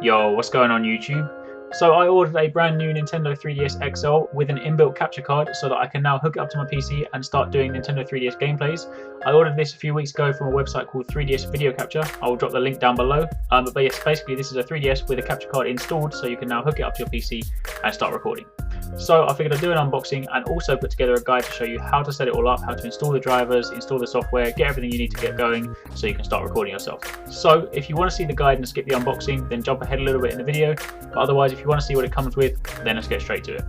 Yo, what's going on YouTube? So I ordered a brand new Nintendo 3DS XL with an inbuilt capture card so that I can now hook it up to my PC and start doing Nintendo 3DS gameplays. I ordered this a few weeks ago from a website called 3DS Video Capture. I will drop the link down below. But yes, basically this is a 3DS with a capture card installed so you can now hook it up to your PC and start recording. So I figured I'd do an unboxing and also put together a guide to show you how to set it all up, how to install the drivers, install the software, get everything you need to get going so you can start recording yourself. So if you want to see the guide and skip the unboxing, then jump ahead a little bit in the video. But otherwise, if you want to see what it comes with, then let's get straight to it.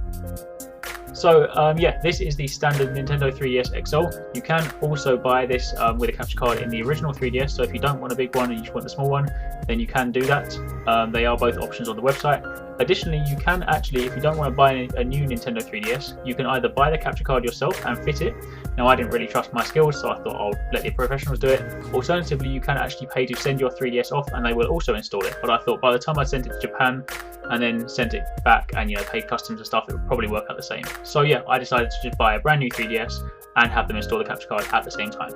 So yeah, this is the standard Nintendo 3DS XL. You can also buy this with a capture card in the original 3DS, so if you don't want a big one and you just want the small one, then you can do that. They are both options on the website. Additionally, you can actually, if you don't want to buy a new Nintendo 3DS, you can either buy the capture card yourself and fit it. Now, I didn't really trust my skills, so I thought I'll let the professionals do it. Alternatively, you can actually pay to send your 3DS off and they will also install it. But I thought by the time I sent it to Japan and then sent it back and paid customs and stuff, it would probably work out the same. So yeah, I decided to just buy a brand new 3DS and have them install the capture card at the same time.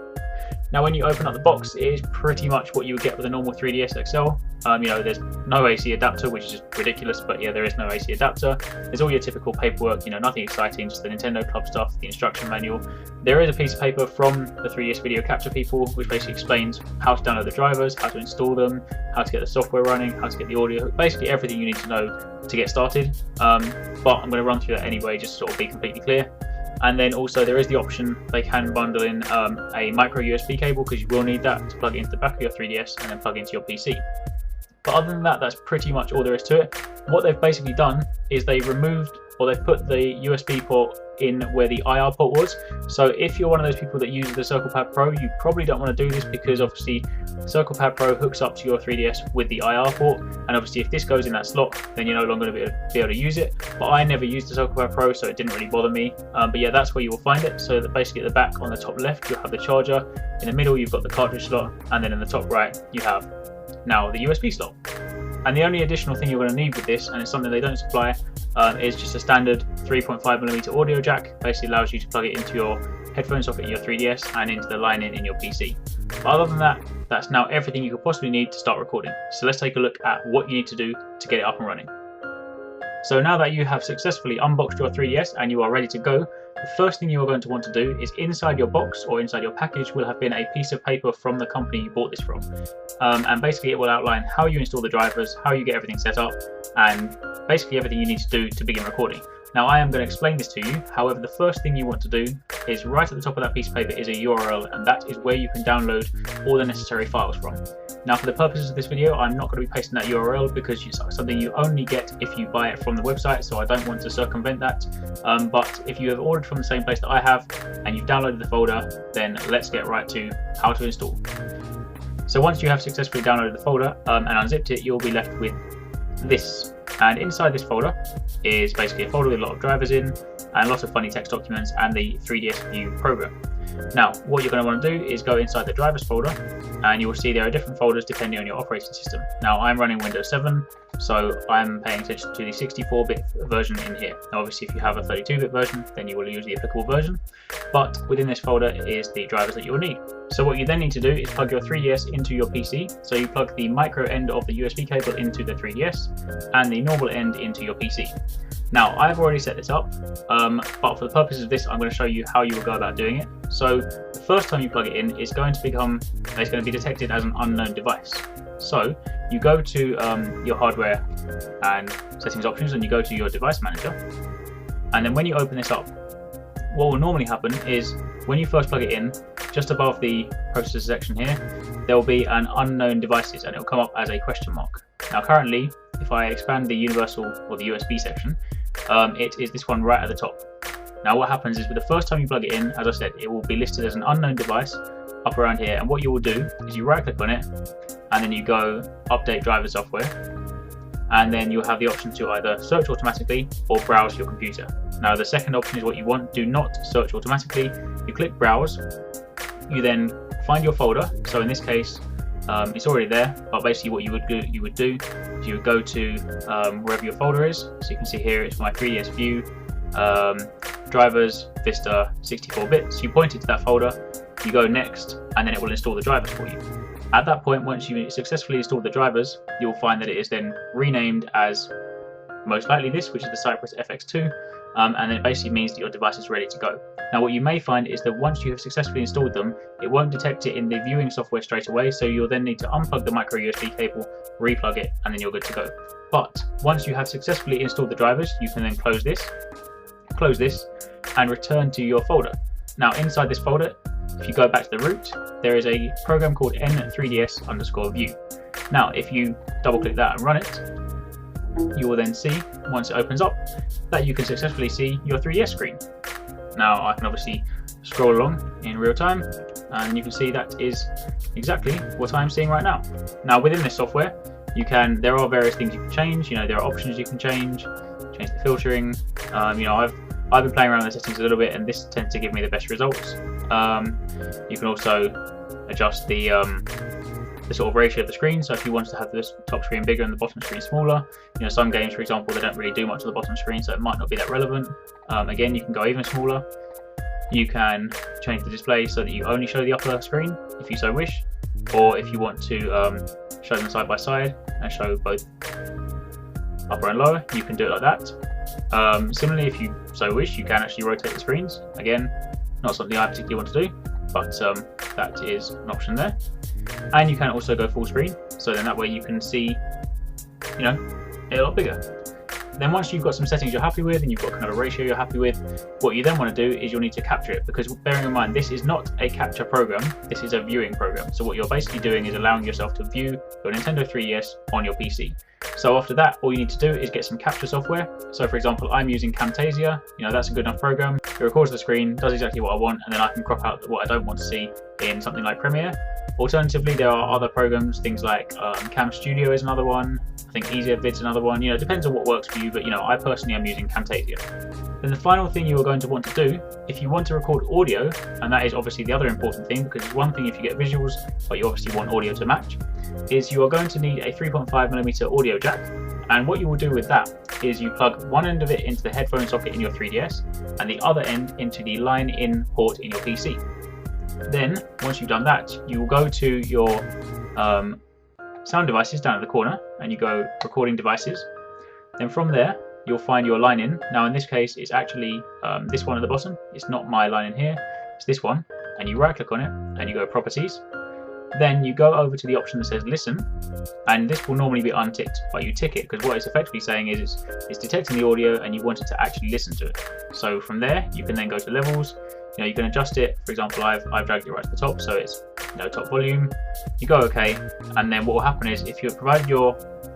Now, when you open up the box, it is pretty much what you would get with a normal 3DS XL. There's no AC adapter, which is just ridiculous, but yeah, there is no AC adapter. There's all your typical paperwork, nothing exciting, just the Nintendo Club stuff, the instruction manual. There is a piece of paper from the 3DS Video Capture people, which basically explains how to download the drivers, how to install them, how to get the software running, how to get the audio, basically everything you need to know to get started. But I'm going to run through that anyway, just to sort of be completely clear. And then also there is the option they can bundle in a micro USB cable, because you will need that to plug it into the back of your 3DS and then plug into your PC. But other than that, that's pretty much all there is to it. What they've basically done is they've put the USB port in where the IR port was. So if you're one of those people that uses the CirclePad Pro, you probably don't want to do this, because obviously CirclePad Pro hooks up to your 3DS with the IR port, and obviously if this goes in that slot, then you're no longer going to be able to use it. But I never used the CirclePad Pro, so it didn't really bother me. But yeah, that's where you will find it. So that basically at the back on the top left, you'll have the charger. In the middle, you've got the cartridge slot, and then in the top right, you have now the USB slot. And the only additional thing you're going to need with this, and it's something they don't supply, is just a standard 3.5mm audio jack. Basically allows you to plug it into your headphone socket in your 3DS and into the line in your PC. But other than that, that's now everything you could possibly need to start recording. So let's take a look at what you need to do to get it up and running. So now that you have successfully unboxed your 3DS and you are ready to go, the first thing you are going to want to do is inside your box or inside your package will have been a piece of paper from the company you bought this from. And basically it will outline how you install the drivers, how you get everything set up, and basically everything you need to do to begin recording. Now, I am going to explain this to you. However, the first thing you want to do is right at the top of that piece of paper is a URL, and that is where you can download all the necessary files from. Now, for the purposes of this video, I'm not going to be pasting that URL because it's something you only get if you buy it from the website, so I don't want to circumvent that. But if you have ordered from the same place that I have and you've downloaded the folder, then let's get right to how to install. So once you have successfully downloaded the folder and unzipped it, you'll be left with this. And inside this folder is basically a folder with a lot of drivers in and lots of funny text documents and the 3DS View program. Now, what you're going to want to do is go inside the drivers folder, and you will see there are different folders depending on your operating system. Now, I'm running Windows 7, so I'm paying attention to the 64-bit version in here. Now, obviously, if you have a 32-bit version, then you will use the applicable version. But within this folder is the drivers that you will need. So what you then need to do is plug your 3DS into your PC. So you plug the micro end of the USB cable into the 3DS and the normal end into your PC. Now, I've already set this up, but for the purposes of this, I'm going to show you how you will go about doing it. So the first time you plug it in, it's going to be detected as an unknown device. So you go to your hardware and settings options, and you go to your device manager. And then when you open this up, what will normally happen is when you first plug it in, just above the processor section here, there will be an unknown devices, and it will come up as a question mark. Now, currently, if I expand the universal or the USB section, it is this one right at the top. Now, what happens is with the first time you plug it in, as I said, it will be listed as an unknown device up around here. And what you will do is you right click on it, and then you go update driver software. And then you'll have the option to either search automatically or browse your computer. Now, the second option is what you want. Do not search automatically. You click browse. You then find your folder. So in this case, it's already there, but basically what you would do is you would go to wherever your folder is. So you can see here it's my 3DS View, drivers, Vista, 64-bit. So you point it to that folder, you go next, and then it will install the drivers for you. At that point, once you successfully installed the drivers, you'll find that it is then renamed as most likely this, which is the Cypress FX2, and it basically means that your device is ready to go. Now what you may find is that once you have successfully installed them, it won't detect it in the viewing software straight away, so you'll then need to unplug the micro USB cable, replug it, and then you're good to go. But once you have successfully installed the drivers, you can then close this, and return to your folder. Now inside this folder, if you go back to the root, there is a program called N3ds_view. Now if you double click that and run it, you will then see, once it opens up, that you can successfully see your 3DS screen. Now I can obviously scroll along in real time, and you can see that is exactly what I'm seeing right now. Now within this software, there are various things you can change. There are options you can change the filtering. I've been playing around with the settings a little bit, and this tends to give me the best results. You can also adjust the sort of ratio of the screen. So if you wanted to have the top screen bigger and the bottom screen smaller, some games, for example, they don't really do much on the bottom screen, so it might not be that relevant. Again, you can go even smaller. You can change the display so that you only show the upper screen if you so wish, or if you want to show them side by side and show both upper and lower, you can do it like that. Similarly, if you so wish, you can actually rotate the screens. Again, not something I particularly want to do, but that is an option there. And you can also go full screen, so then that way you can see, a lot bigger. Then once you've got some settings you're happy with and you've got kind of a ratio you're happy with, what you then want to do is you'll need to capture it, because bearing in mind this is not a capture program, this is a viewing program. So what you're basically doing is allowing yourself to view your Nintendo 3DS on your PC. So after that, all you need to do is get some capture software. So for example, I'm using Camtasia, that's a good enough program. It records the screen, does exactly what I want, and then I can crop out what I don't want to see in something like Premiere. Alternatively, there are other programs, things like Cam Studio is another one. I think EasiaVid's another one. It depends on what works for you, but I personally am using Camtasia. Then the final thing you are going to want to do, if you want to record audio, and that is obviously the other important thing, because it's one thing if you get visuals, but you obviously want audio to match, is you are going to need a 3.5mm audio jack. And what you will do with that is you plug one end of it into the headphone socket in your 3DS, and the other end into the line-in port in your PC. Then, once you've done that, you will go to your sound devices down at the corner, and you go recording devices. Then from there, you'll find your line in. Now in this case, it's actually this one at the bottom. It's not my line in here, it's this one. And you right click on it, and you go properties. Then you go over to the option that says listen, and this will normally be unticked, but you tick it because what it's effectively saying is it's detecting the audio and you want it to actually listen to it. So from there, you can then go to levels. You can adjust it. For example, I've dragged it right to the top, so it's top volume. You go OK, and then what will happen is if you provided your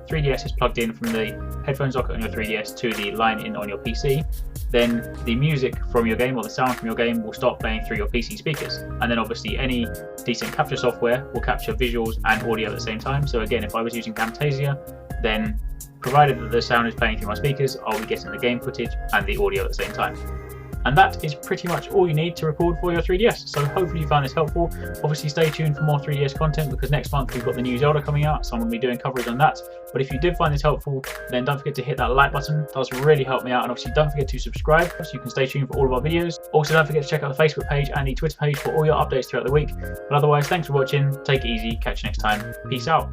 3DS is plugged in from the headphone socket on your 3DS to the line in on your PC, then the music from your game or the sound from your game will start playing through your PC speakers. And then obviously any decent capture software will capture visuals and audio at the same time. So again, if I was using Camtasia, then provided that the sound is playing through my speakers, I'll be getting the game footage and the audio at the same time. And that is pretty much all you need to record for your 3DS. So hopefully you found this helpful. Obviously stay tuned for more 3DS content, because next month we've got the new Zelda coming out, so I'm going to be doing coverage on that. But if you did find this helpful, then don't forget to hit that like button. It does really help me out. And obviously don't forget to subscribe so you can stay tuned for all of our videos. Also don't forget to check out the Facebook page and the Twitter page for all your updates throughout the week. But otherwise, thanks for watching. Take it easy. Catch you next time. Peace out.